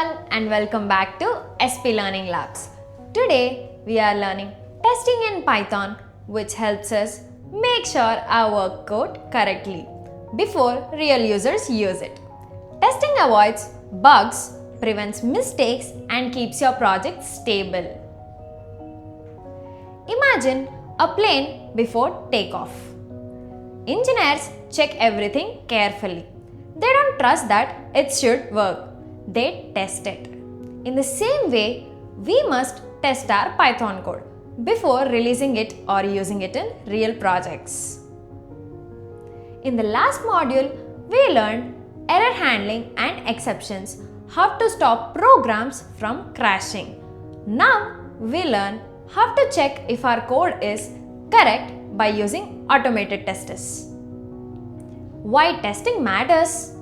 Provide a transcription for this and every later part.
everyone and welcome back to SP Learning Labs. Today we are learning testing in Python, which helps us make sure our work code correctly before real users use it. Testing avoids bugs, prevents mistakes and keeps your project stable. Imagine a plane before takeoff. Engineers check everything carefully. They don't trust that it should work. They test it. In the same way, we must test our Python code before releasing it or using it in real projects. In the last module, we learned error handling and exceptions, how to stop programs from crashing. Now we learn how to check if our code is correct by using automated testers. Why testing matters?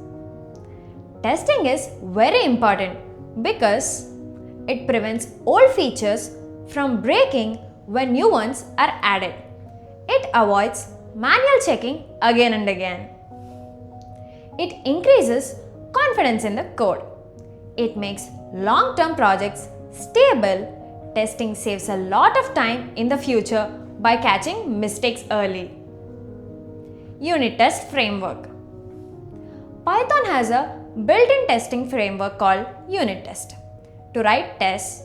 Testing is very important because it prevents old features from breaking when new ones are added. It avoids manual checking again and again. It increases confidence in the code. It makes long-term projects stable. Testing saves a lot of time in the future by catching mistakes early. Unit test framework. Python has a built-in testing framework called unittest. To write tests,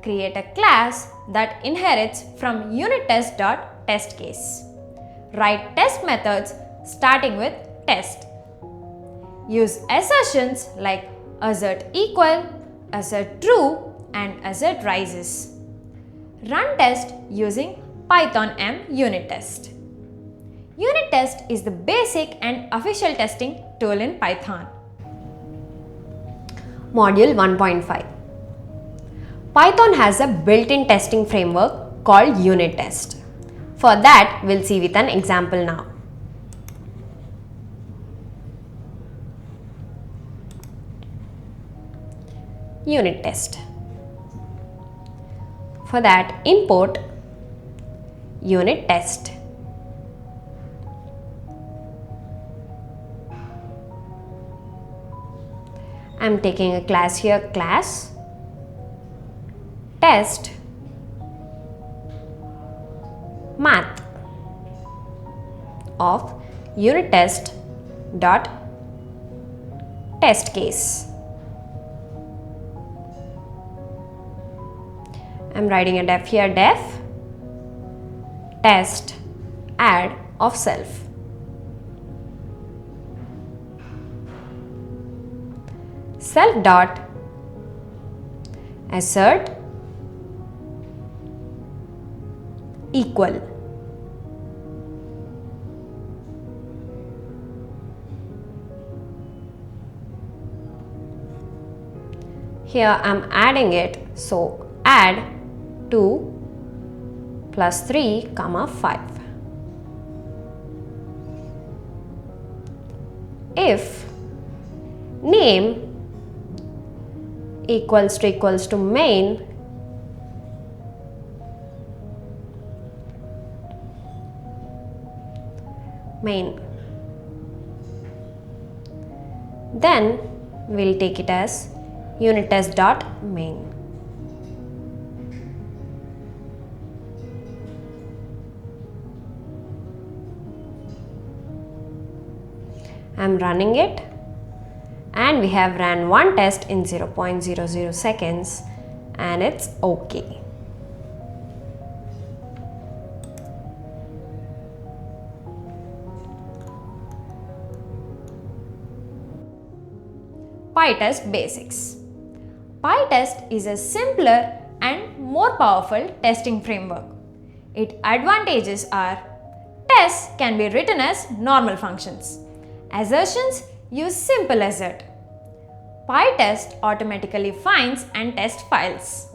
create a class that inherits from unittest.testCase. Write test methods starting with test. Use assertions like assert equal, assert true and assert rises. Run test using Python M unit test. Unit test is the basic and official testing tool in Python. Module 1.5. Python has a built-in testing framework called unit test. For that, we'll see with an example now. Unit test. For that, import unit test. I'm taking a class here, class test math of unit test dot test case. I'm writing a def here, def test add of self. Self dot assert equal. Here I am adding it, so add 2 plus 3 comma 5. If name equals to main, then we'll take it as unit test dot main. I'm running it and we have ran one test in 0.00 seconds and it's okay. PyTest basics. PyTest is a simpler and more powerful testing framework. Its advantages are tests can be written as normal functions. Assertions use simple assert. PyTest automatically finds and tests files.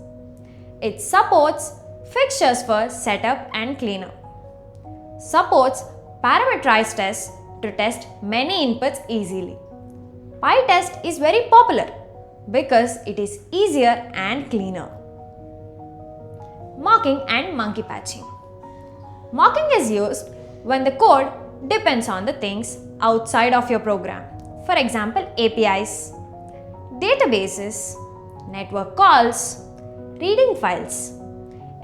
It supports fixtures for setup and cleanup. Supports parameterized tests to test many inputs easily. PyTest is very popular because it is easier and cleaner. Mocking and monkey patching. Mocking is used when the code depends on the things outside of your program. For example, APIs, databases, network calls, reading files.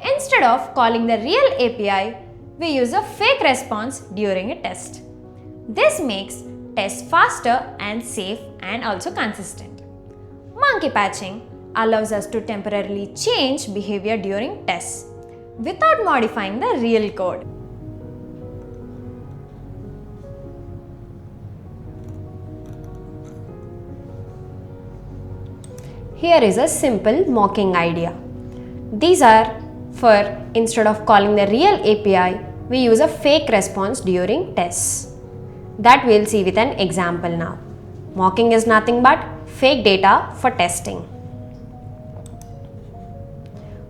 Instead of calling the real API, we use a fake response during a test. This makes tests faster and safe and also consistent. Monkey patching allows us to temporarily change behavior during tests without modifying the real code. Here is a simple mocking idea. These are for instead of calling the real API, we use a fake response during tests. That we'll see with an example now. Mocking is nothing but fake data for testing.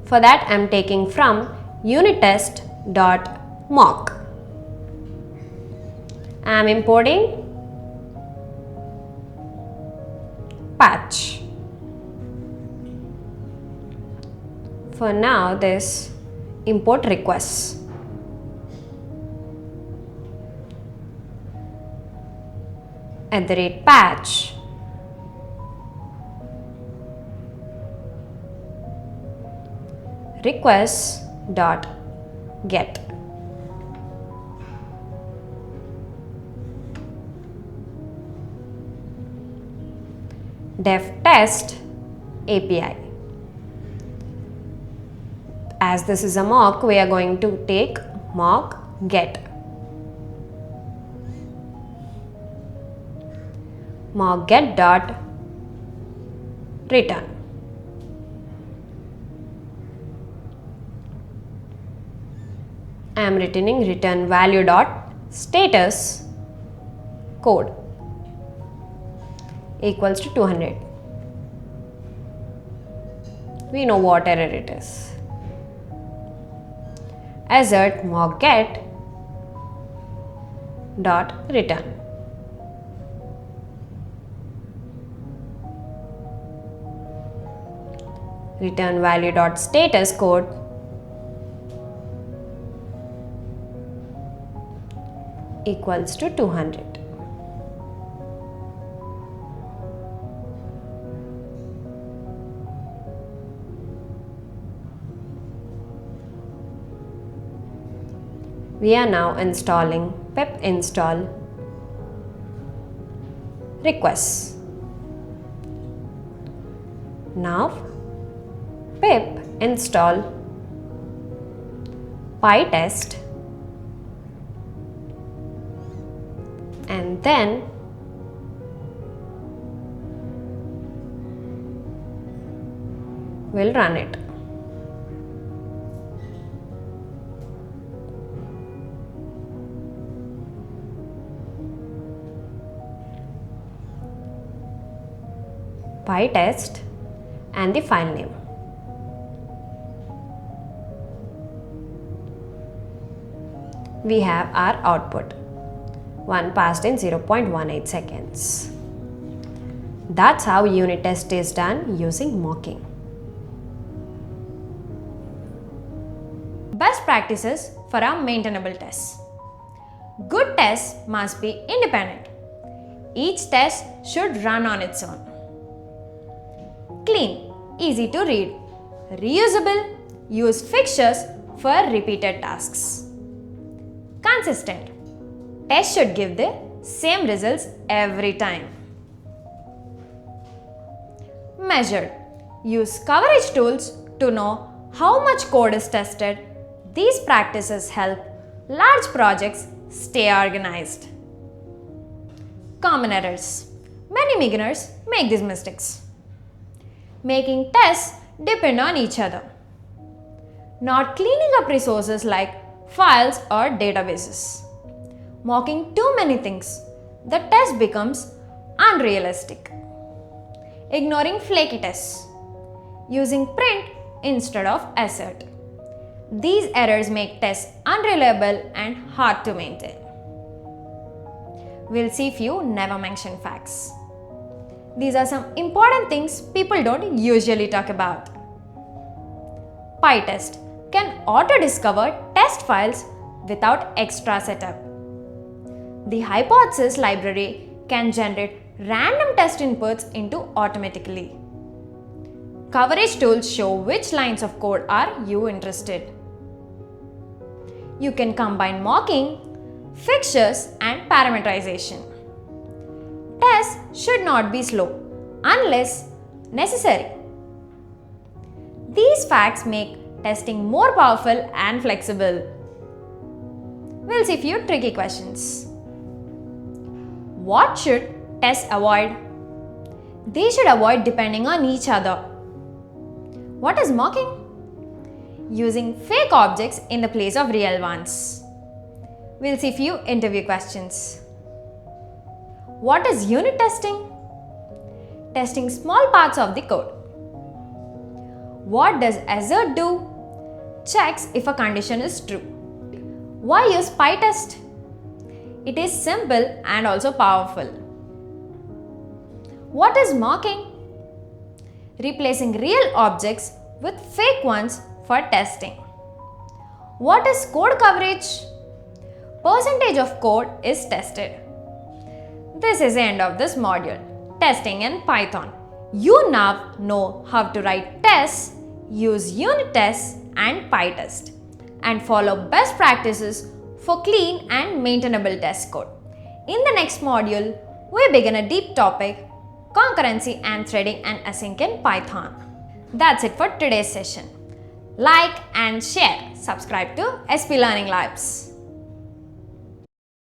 For that, I am taking from unittest.mock. I am importing patch. For now, this import requests. @patch requests dot get. Def test API. As this is a mock, we are going to take mock get. Mock get dot return. I am returning return value dot status code equals to 200. We know what error it is. Assert mock get dot return. Return value dot status code equals to 200. We are now installing pip install requests. Now pip install pytest and then we'll run it. pytest and the file name. We have our output. 1 passed in 0.18 seconds. That's how unit test is done using mocking. Best practices for our maintainable tests. Good tests must be independent. Each test should run on its own. Clean, easy to read, reusable, use fixtures for repeated tasks. Consistent, tests should give the same results every time. Measured, use coverage tools to know how much code is tested. These practices help large projects stay organized. Common errors. Many beginners make these mistakes. Making tests depend on each other. Not cleaning up resources like files or databases. Mocking too many things, the test becomes unrealistic. Ignoring flaky tests. Using print instead of assert. These errors make tests unreliable and hard to maintain. We'll see few never mentioned facts. These are some important things people don't usually talk about. PyTest can auto-discover test files without extra setup. The hypothesis library can generate random test inputs into automatically. Coverage tools show which lines of code are you interested. You can combine mocking, fixtures and parameterization. Tests should not be slow unless necessary. These facts make testing more powerful and flexible. We'll see few tricky questions. What should tests avoid? They should avoid depending on each other. What is mocking? Using fake objects in the place of real ones. We'll see few interview questions. What is unit testing? Testing small parts of the code. What does assert do? Checks if a condition is true. Why use pytest? It is simple and also powerful. What is mocking? Replacing real objects with fake ones for testing. What is code coverage? Percentage of code is tested. This is the end of this module, testing in Python. You now know how to write tests, use unit tests and pytest, and follow best practices for clean and maintainable test code. In the next module, we begin a deep topic, concurrency and threading and async in Python. That's it for today's session. Like and share. Subscribe to SP Learning Labs.